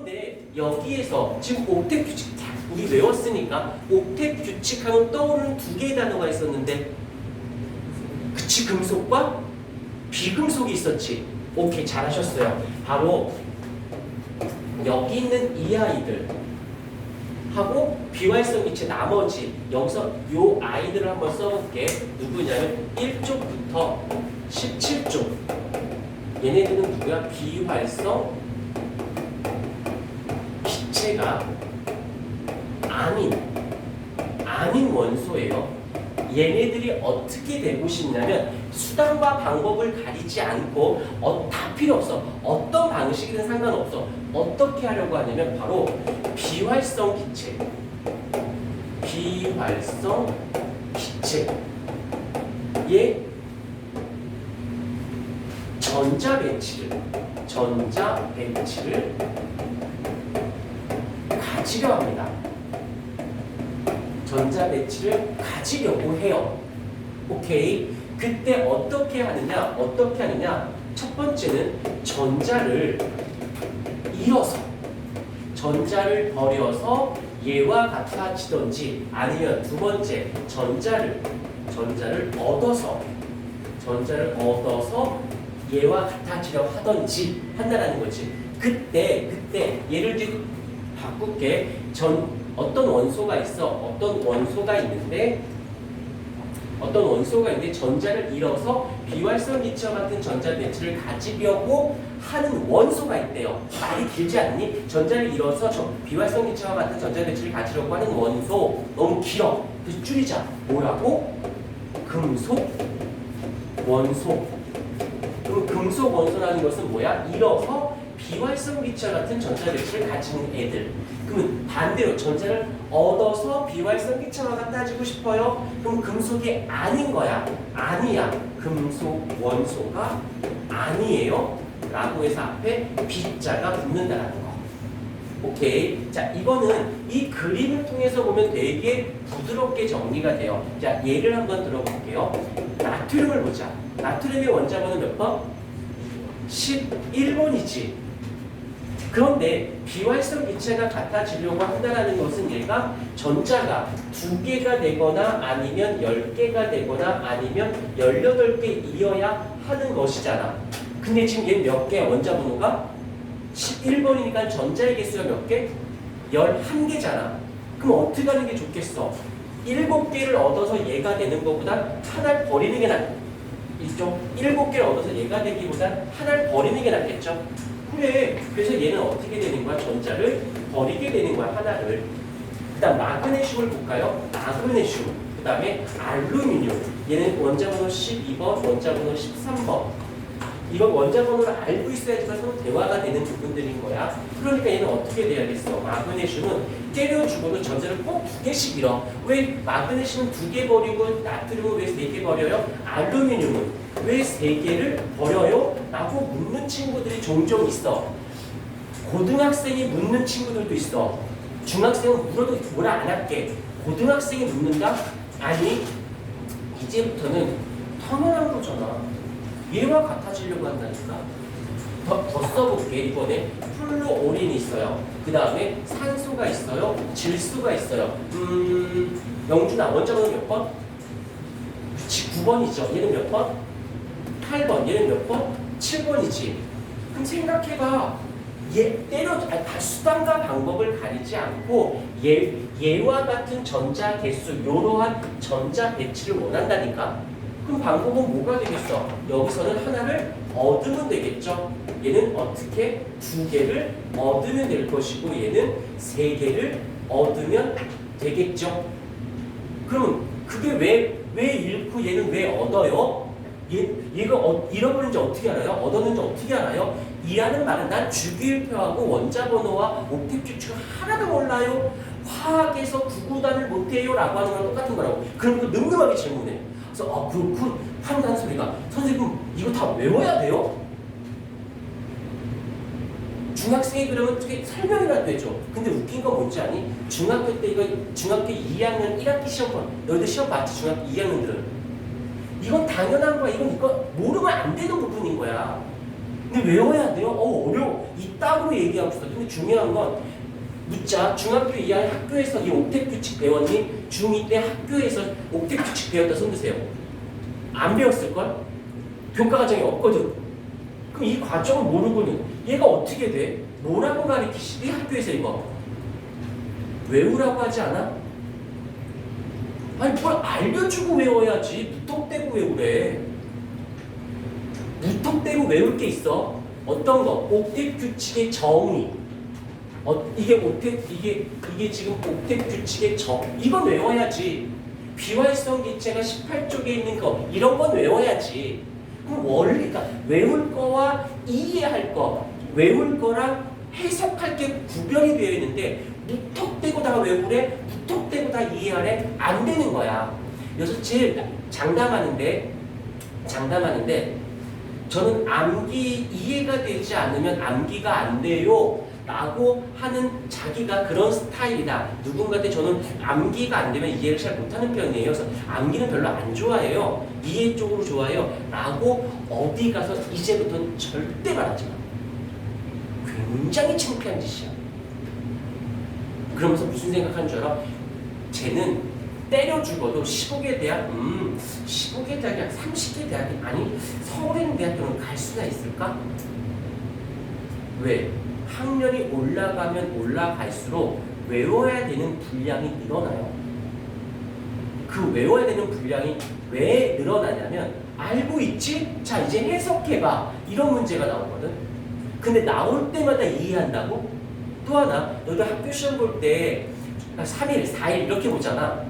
그런데 여기에서 지금 옥텟 규칙 우리 외웠으니까 옥텟 규칙하면 떠오르는 두 개의 단어가 있었는데, 그치? 금속과 비금속이 있었지. 오케이, 잘하셨어요. 바로 여기 있는 이 아이들 하고 비활성 기체 나머지, 여기서 요 아이들을 한번 써볼게. 누구냐면 1쪽부터 17쪽. 얘네들은 누구야? 비활성 기체가 아닌 원소예요. 얘네들이 어떻게 되고 싶냐면 수단과 방법을 가리지 않고 다 필요 없어. 어떤 방식이든 상관없어. 어떻게 하려고 하냐면 바로 비활성 기체. 비활성 기체의 전자 배치를 가지려 합니다. 전자 배치를 가지려고 해요. 오케이. 그때 어떻게 하느냐? 첫 번째는 전자를 버려서 얘와 같아지던지, 아니면 두 번째 전자를 얻어서 얘와 같아지려 하던지 한다라는 거지. 그때 예를 들어 바꿀게. 어떤 원소가 있는데 전자를 잃어서 비활성 기체와 같은 전자 배치를 가지려고 하는 원소가 있대요. 말이 길지 않니? 전자를 잃어서 비활성 기체와 같은 전자 배치를 가지려고 하는 원소. 너무 길어. 그래서 줄이자. 뭐라고? 금속 원소. 그럼 금속 원소라는 것은 뭐야? 잃어서 비활성 기체와 같은 전자 배치를 가지는 애들. 그러면 반대로 전자를 얻어서 비활성 기체와 같아지고 싶어요? 그럼 금속이 아닌 거야. 아니야. 금속 원소가 아니에요. 라고 해서 앞에 B자가 붙는다라는 거. 오케이. 자, 이거는 이 그림을 통해서 보면 되게 부드럽게 정리가 돼요. 자, 예를 한번 들어볼게요. 나트륨을 보자. 나트륨의 원자번호 몇 번? 11번이지. 그런데 비활성 기체가 같아지려고 한다는 것은 얘가 전자가 2개가 되거나 아니면 10개가 되거나 아니면 18개이어야 하는 것이잖아. 근데 지금 얘는 몇 개야? 원자 번호가 11번이니까 전자의 개수가 몇 개? 11개잖아. 그럼 어떻게 하는 게 좋겠어? 7개를 얻어서 얘가 되는 것보다 하나를 버리는 게 낫죠. 7개를 얻어서 얘가 되기보다 하나를 버리는 게 낫겠죠. 그래. 그래서 얘는 어떻게 되는 거야? 전자를 버리게 되는 거야, 하나를. 그 다음 마그네슘을 볼까요? 마그네슘. 그 다음에 알루미늄. 얘는 원자번호 12번, 원자번호 13번. 이건 원자번호를 알고 있어야지만 서로 대화가 되는 부분들인 거야. 그러니까 얘는 어떻게 돼야겠어? 마그네슘은 때려주고도 전자를 꼭 2개씩 잃어. 왜 마그네슘은 2개 버리고 나트륨은 왜 3개 버려요? 알루미늄은 왜 3개를 버려요? 라고 묻는 친구들이 종종 있어. 고등학생이 묻는 친구들도 있어. 중학생은 물어도 뭐라 안 할게. 고등학생이 묻는다? 아니, 이제부터는 당연한 거잖아. 얘와 같아지려고 한다니까. 더 써볼게. 이번에 플루오린이 있어요. 그 다음에 산소가 있어요. 질소가 있어요. 영준아, 원자번호 몇 번? 그치, 9번이죠. 얘는 몇 번? 8번. 얘는 몇 번? 7번이지. 그럼 생각해봐. 다 수단과 방법을 가리지 않고 얘와 같은 전자 개수, 이러한 전자 배치를 원한다니까. 그럼 방법은 뭐가 되겠어? 여기서는 하나를 얻으면 되겠죠. 얘는 어떻게 2개를 얻으면 될 것이고 얘는 3개를 얻으면 되겠죠. 그럼 그게 왜 잃고 얘는 왜 얻어요? 얘가 잃어버린지 어떻게 알아요? 얻었는지 어떻게 알아요? 이라는 말은 난 주기율표하고 원자번호와 옥텟 규칙을 하나도 몰라요. 화학에서 구구단을 못해요 라고 하는 거랑 똑같은 거라고. 그럼 그 늠름하게 질문해. 그래서 그렇군 한다는 소리가, 선생님 이거 다 외워야 돼요? 중학생이 그러면 어떻게 설명이라도 해줘. 근데 웃긴 거 뭔지 아니? 중학교 때 이거 중학교 2학년 1학기 시험 봐. 너희들 시험 봤지? 중학교 2학년들은 이건 당연한 거야. 이거 모르면 안 되는 부분인 거야. 근데 외워야 돼요? 어려워. 이따구로 얘기하고 있어. 근데 중요한 건 묻자. 중학교 이하의 학교에서 이 옥텟 규칙 배웠니? 중2 때 학교에서 옥텟 규칙 배웠다 손 드세요. 안 배웠을걸? 교과 과정이 없거든. 그럼 이 과정을 모르고는 얘가 어떻게 돼? 뭐라고 가르치시니? 학교에서 이거 외우라고 하지 않아? 아니 뭘 알려주고 외워야지. 무턱대고 외우래. 무턱대고 외울 게 있어. 어떤 거? 옥텟 규칙의 정의. 이게 지금 옥텟 규칙의 이건 외워야지. 비활성 기체가 18쪽에 있는 거 이런 건 외워야지. 그럼 원리가 외울 거와 이해할 거, 외울 거랑 해석할 게 구별이 되어 있는데 무턱대고 다 외우래, 무턱대고 다 이해하래 안 되는 거야. 그래서 제일 장담하는데 저는 암기 이해가 되지 않으면 암기가 안 돼요 라고 하는 자기가 그런 스타일이다. 누군가한테 저는 암기가 안 되면 이해를 잘 못하는 편이에요. 그래서 암기는 별로 안 좋아해요. 이해 쪽으로 좋아해요. 라고 어디 가서 이제부터는 절대 말하지 마. 굉장히 창피한 짓이야. 그러면서 무슨 생각하는 줄 알아? 쟤는 때려 죽어도 15개 대학, 15개 대학이 30개 대학이 아니 서울에 있는 대학교는 갈 수가 있을까? 왜? 학년이 올라가면 올라갈수록 외워야 되는 분량이 늘어나요. 그 외워야 되는 분량이 왜 늘어나냐면 알고 있지? 자 이제 해석해봐. 이런 문제가 나오거든. 근데 나올 때마다 이해한다고? 또 하나, 너도 학교 시험 볼 때 3일, 4일 이렇게 보잖아.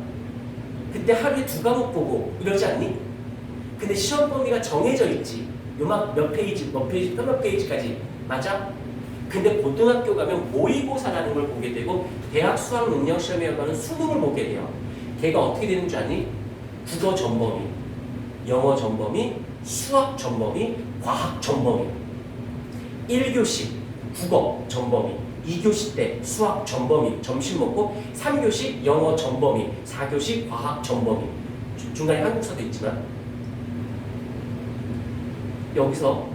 그때 하루에 2과목 보고 이러지 않니? 근데 시험 범위가 정해져 있지. 요막 몇 페이지, 몇 페이지까지. 맞아? 근데 고등학교 가면 모의고사라는 걸 보게 되고 대학 수학 능력 시험에 가는 수능을 보게 돼요. 걔가 어떻게 되는 줄 아니? 국어 전범위, 영어 전범위, 수학 전범위, 과학 전범위. 1교시 국어 전범위, 2교시 때 수학 전범위 점심 먹고 3교시 영어 전범위, 4교시 과학 전범위. 중간에 한국사도 있지만 여기서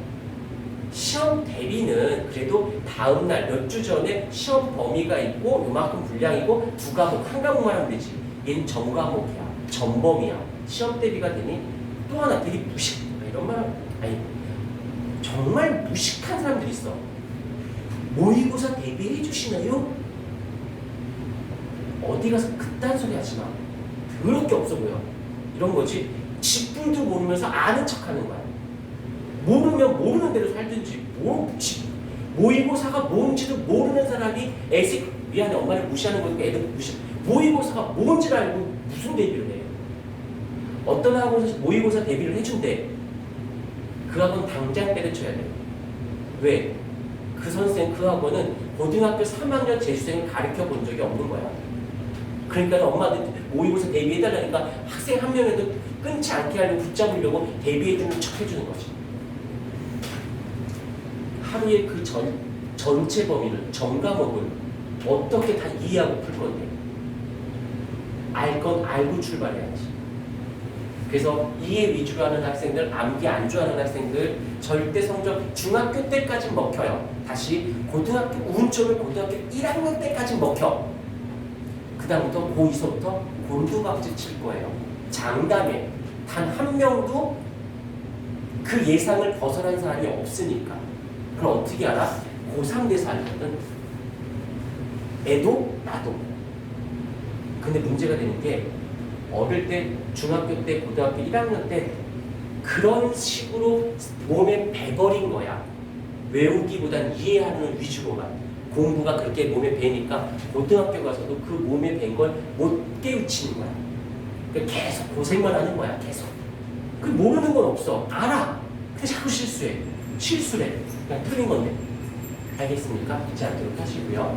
시험 대비는 그래도 다음날 몇 주 전에 시험 범위가 있고 요만큼 분량이고 2과목, 1과목만 하면 되지. 얘는 전과목이야. 전범위야. 시험 대비가 되니 또 하나 되게 이런 말 아니 정말 무식한 사람들이 있어. 모의고사 대비해 주시나요? 어디 가서 그딴 소리 하지 마. 더럽게 없어 보여. 이런 거지. 지뿔도 모르면서 아는 척하는 거야. 모르면 모르는 대로 살든지. 모의고사가 뭔지도 모르는 사람이 미안해 엄마를 무시하는 거니까 애들 무시. 모의고사가 뭔지를 알고 무슨 대비를 해요? 어떤 학원에서 모의고사 대비를 해준대. 그 학원 당장 때려쳐야 돼. 왜? 그 선생, 그 학원은 고등학교 3학년 재수생을 가르쳐 본 적이 없는 거야. 그러니까 엄마들 모의고사 대비해달라니까 학생 한 명에도 끊지 않게 하려고 붙잡으려고 대비해주는 척 해주는 거지. 하루에 그 전체 범위를, 전 과목을 어떻게 다 이해하고 풀 건데. 알 건 알고 출발해야지. 그래서 이해 위주로 하는 학생들, 암기 안 좋아하는 학생들 절대 성적 중학교 때까지 먹혀요. 다시 고등학교 운 좋으면 고등학교 1학년 때까지 먹혀. 그 다음부터 고2서부터 곤두박질 칠 거예요. 장담해. 단 한 명도 그 예상을 벗어난 사람이 없으니까. 그럼 어떻게 알아? 고3 돼서 알거든. 애도 나도. 근데 문제가 되는 게 어릴 때, 중학교 때, 고등학교 1학년 때 그런 식으로 몸에 배버린 거야. 외우기보단 이해하는 위주로만. 공부가 그렇게 몸에 배니까 고등학교 가서도 그 몸에 밴 걸 못 깨우치는 거야. 그러니까 계속 고생만 하는 거야. 계속. 그 모르는 건 없어. 알아. 근데 자꾸 실수해. 실수래. 그냥 틀린 건데. 알겠습니까? 잊지 않도록 하시고요.